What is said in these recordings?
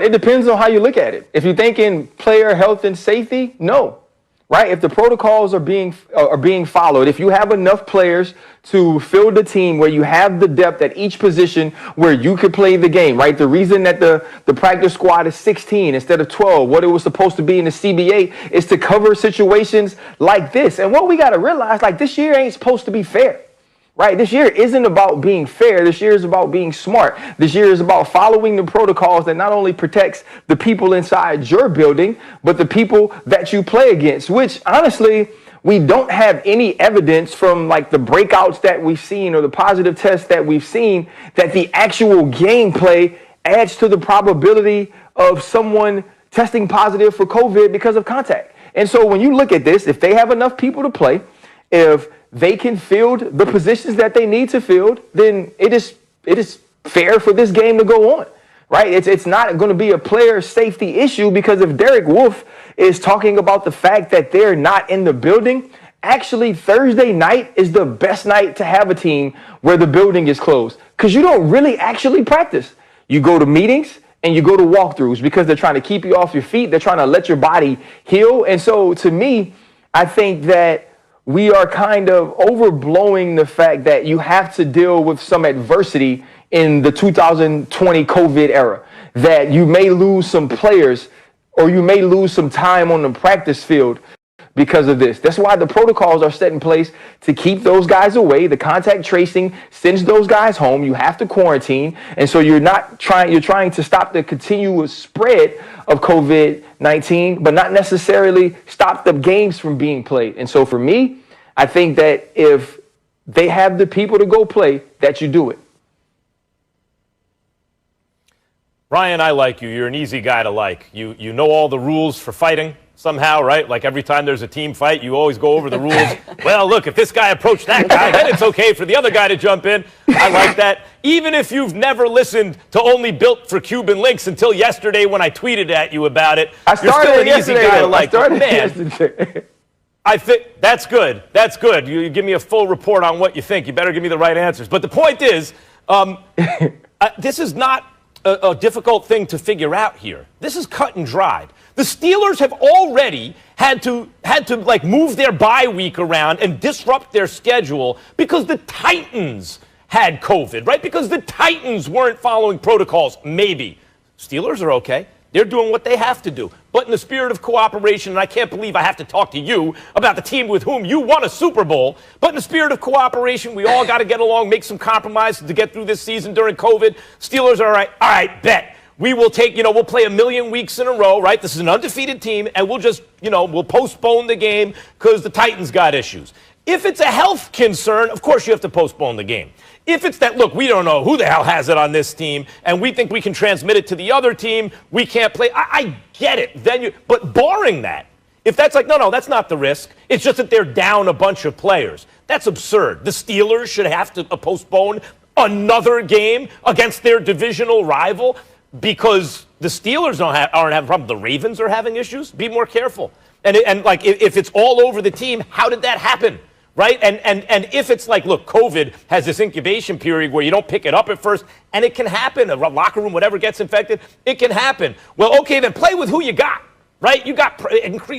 It depends on how you look at it. If you're thinking player health and safety, no. Right? If the protocols are being followed, if you have enough players to field the team where you have the depth at each position where you could play the game, right? The reason that the practice squad is 16 instead of 12, what it was supposed to be in the CBA, is to cover situations like this. And what we got to realize, like, this year ain't supposed to be fair. Right? This year isn't about being fair. This year is about being smart. This year is about following the protocols that not only protects the people inside your building, but the people that you play against, which honestly, we don't have any evidence from like the breakouts that we've seen or the positive tests that we've seen that the actual gameplay adds to the probability of someone testing positive for COVID because of contact. And so when you look at this, if they have enough people to play, if they can field the positions that they need to field, then it is fair for this game to go on, right? It's not going to be a player safety issue, because if Derek Wolfe is talking about the fact that they're not in the building, actually Thursday night is the best night to have a team where the building is closed, because you don't really actually practice. You go to meetings and you go to walkthroughs because they're trying to keep you off your feet. They're trying to let your body heal. And so to me, I think that we are kind of overblowing the fact that you have to deal with some adversity in the 2020 COVID era, that you may lose some players or you may lose some time on the practice field because of this. That's why the protocols are set in place to keep those guys away. The contact tracing sends those guys home. You have to quarantine. And so you're trying to stop the continuous spread of COVID-19, but not necessarily stop the games from being played. And so for me, I think that if they have the people to go play, that you do it. Ryan, I like you. You're an easy guy to like. You know all the rules for fighting somehow, right? Like every time there's a team fight, you always go over the rules. Well, look, if this guy approached that guy, then it's okay for the other guy to jump in. I like that. Even if you've never listened to Only Built for Cuban Links until yesterday when I tweeted at you about it, you're still an easy guy to like. Man, I think that's good. That's good. You give me a full report on what you think. You better give me the right answers. But the point is, this is not a difficult thing to figure out here. This is cut and dried. The Steelers have already had to like move their bye week around and disrupt their schedule because the Titans had COVID, right? Because the Titans weren't following protocols. Maybe. Steelers are okay. They're doing what they have to do. But in the spirit of cooperation, and I can't believe I have to talk to you about the team with whom you won a Super Bowl, but in the spirit of cooperation, we all got to get along, make some compromises to get through this season during COVID. Steelers are all right, bet. We will take, we'll play 1,000,000 weeks in a row, right? This is an undefeated team, and we'll just, we'll postpone the game because the Titans got issues. If it's a health concern, of course you have to postpone the game. If it's that, look, we don't know who the hell has it on this team, and we think we can transmit it to the other team, we can't play. I get it. But barring that, if that's like, no, that's not the risk. It's just that they're down a bunch of players. That's absurd. The Steelers should have to postpone another game against their divisional rival because the Steelers aren't having problems. The Ravens are having issues. Be more careful. And like, if it's all over the team, how did that happen? Right? And if it's like, look, COVID has this incubation period where you don't pick it up at first, and it can happen, a locker room, whatever gets infected, it can happen. Well, okay, then play with who you got, right? You got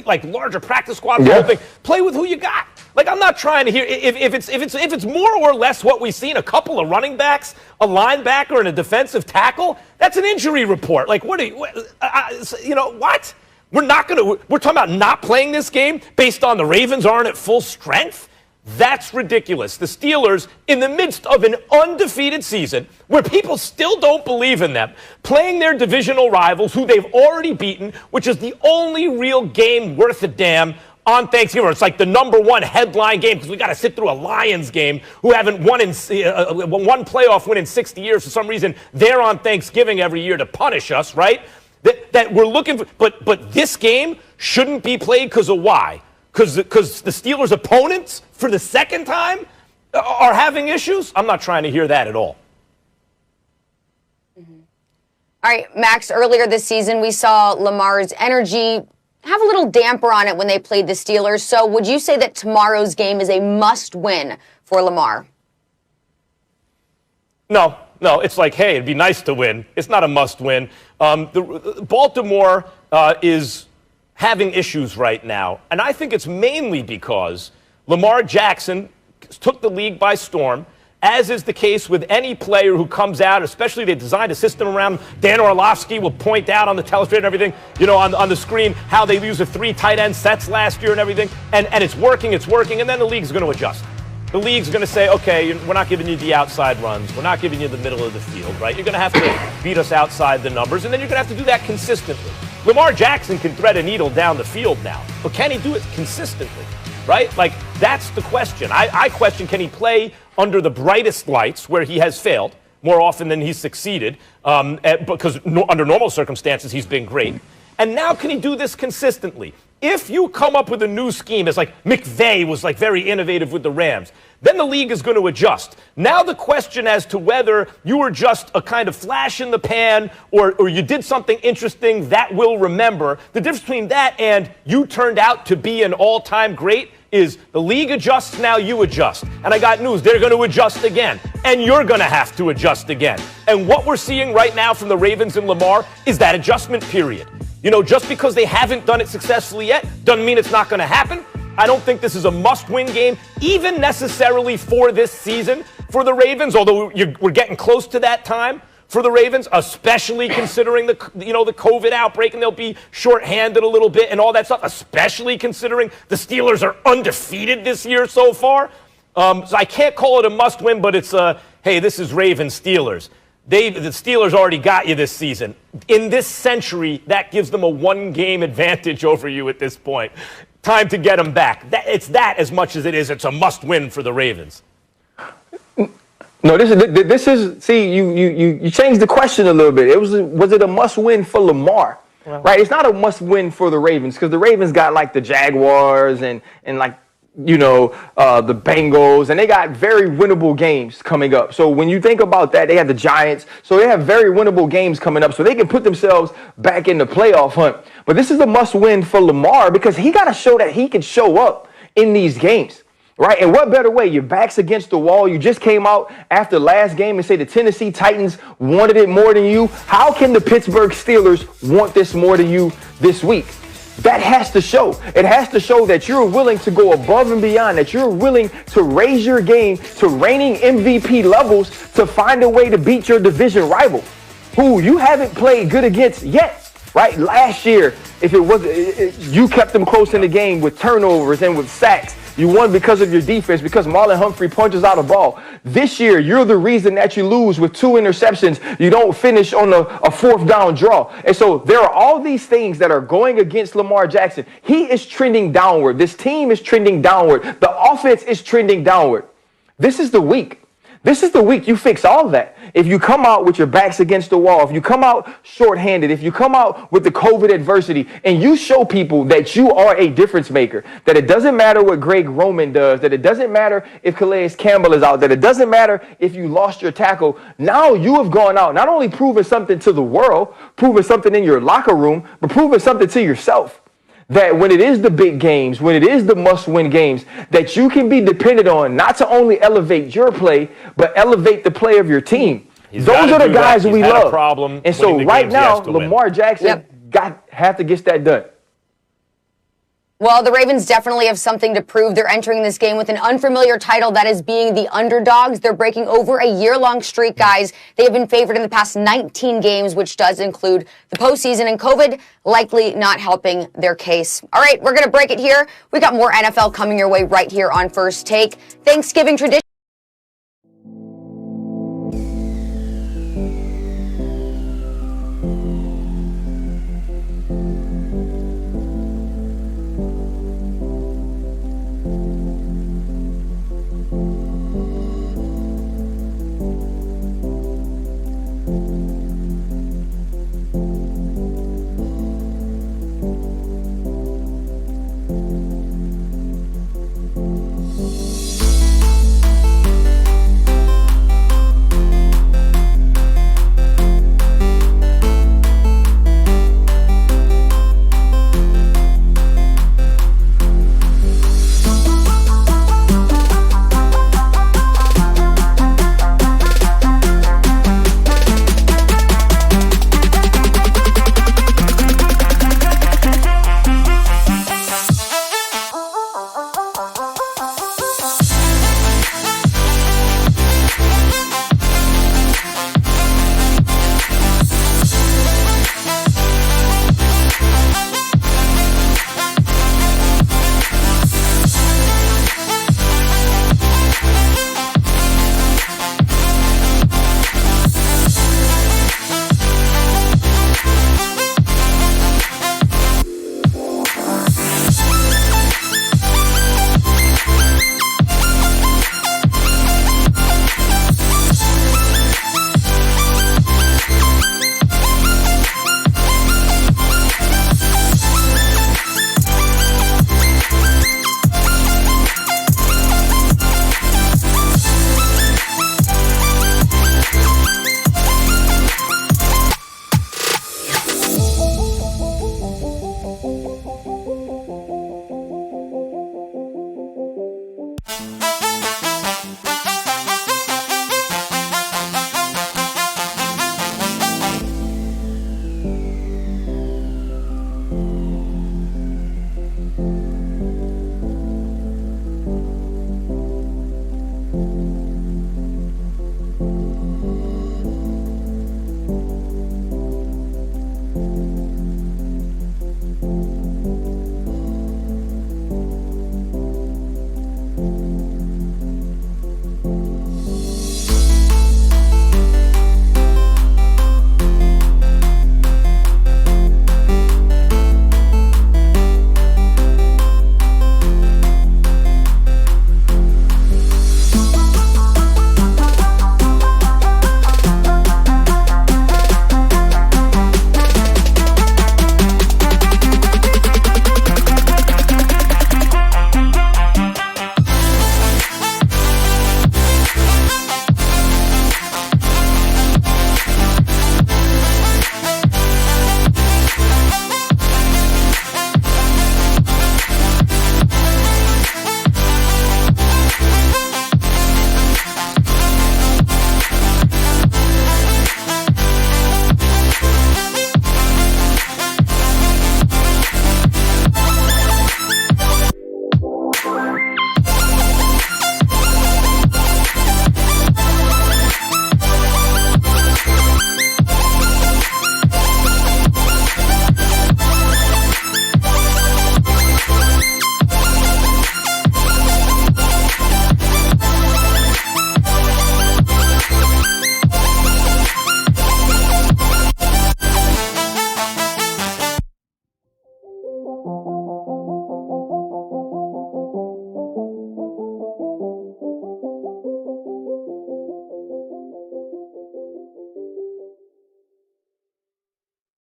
like larger practice squad, the whole thing. Play with who you got. Like, I'm not trying to hear if it's more or less what we've seen, a couple of running backs, a linebacker, and a defensive tackle. That's an injury report. Like, what? What? We're talking about not playing this game based on the Ravens aren't at full strength. That's ridiculous. The Steelers, in the midst of an undefeated season, where people still don't believe in them, playing their divisional rivals, who they've already beaten, which is the only real game worth a damn on Thanksgiving. It's like the #1 headline game because we got to sit through a Lions game who haven't won one playoff win in 60 years. For some reason, they're on Thanksgiving every year to punish us, right? That we're looking for. But this game shouldn't be played because of why? Because the Steelers' opponents, for the second time, are having issues? I'm not trying to hear that at all. Mm-hmm. All right, Max, earlier this season, we saw Lamar's energy have a little damper on it when they played the Steelers. So would you say that tomorrow's game is a must-win for Lamar? No, No, it's like, hey, it'd be nice to win. It's not a must win. Baltimore is having issues right now, and I think it's mainly because Lamar Jackson took the league by storm, as is the case with any player who comes out, especially they designed a system around him. Dan Orlovsky will point out on the television and everything, on the screen, how they used the 3 tight end sets last year and everything, and it's working, and then the league's going to adjust. The league's going to say, okay, we're not giving you the outside runs. We're not giving you the middle of the field, right? You're going to have to beat us outside the numbers, and then you're going to have to do that consistently. Lamar Jackson can thread a needle down the field now, but can he do it consistently, right? Like, that's the question. I question, can he play under the brightest lights where he has failed more often than he's succeeded, because under normal circumstances, he's been great. And now can he do this consistently? If you come up with a new scheme, it's like McVay was like very innovative with the Rams, then the league is going to adjust. Now the question as to whether you were just a kind of flash in the pan or you did something interesting that we'll remember, the difference between that and you turned out to be an all-time great is the league adjusts, now you adjust. And I got news, they're going to adjust again. And you're going to have to adjust again. And what we're seeing right now from the Ravens and Lamar is that adjustment period. Just because they haven't done it successfully yet doesn't mean it's not going to happen. I don't think this is a must-win game, even necessarily for this season for the Ravens, although we're getting close to that time for the Ravens, especially considering the COVID outbreak, and they'll be shorthanded a little bit and all that stuff, especially considering the Steelers are undefeated this year so far. So I can't call it a must-win, but it's hey, this is Ravens-Steelers. The Steelers already got you this season. In this century, that gives them a 1-game advantage over you at this point. Time to get them back. It's that as much as it's a must-win for the Ravens. No, this is. See, you changed the question a little bit. Was it a must-win for Lamar? Well, right. It's not a must-win for the Ravens because the Ravens got like the Jaguars and like the Bengals, and they got very winnable games coming up. So when you think about that, they have the Giants. So they have very winnable games coming up. So they can put themselves back in the playoff hunt. But this is a must-win for Lamar because he got to show that he can show up in these games. Right? And what better way? Your back's against the wall. You just came out after last game and say the Tennessee Titans wanted it more than you. How can the Pittsburgh Steelers want this more than you this week? That has to show. It has to show that you're willing to go above and beyond, that you're willing to raise your game to reigning MVP levels to find a way to beat your division rival, who you haven't played good against yet, right? Last year, if it was, you kept them close in the game with turnovers and with sacks. You won because of your defense, because Marlon Humphrey punches out a ball. This year, you're the reason that you lose with 2 interceptions. You don't finish on a 4th down draw. And so there are all these things that are going against Lamar Jackson. He is trending downward. This team is trending downward. The offense is trending downward. This is the week. This is the week you fix all that. If you come out with your backs against the wall, if you come out shorthanded, if you come out with the COVID adversity, and you show people that you are a difference maker, that it doesn't matter what Greg Roman does, that it doesn't matter if Calais Campbell is out, that it doesn't matter if you lost your tackle. Now you have gone out, not only proving something to the world, proving something in your locker room, but proving something to yourself. That when it is the big games, when it is the must-win games, that you can be dependent on not to only elevate your play, but elevate the play of your team. Those are the guys we love. And so right now, Lamar Jackson have to get that done. Well, the Ravens definitely have something to prove. They're entering this game with an unfamiliar title, that is being the underdogs. They're breaking over a year-long streak, guys. They have been favored in the past 19 games, which does include the postseason, and COVID likely not helping their case. All right, we're going to break it here. We got more NFL coming your way right here on First Take. Thanksgiving tradition.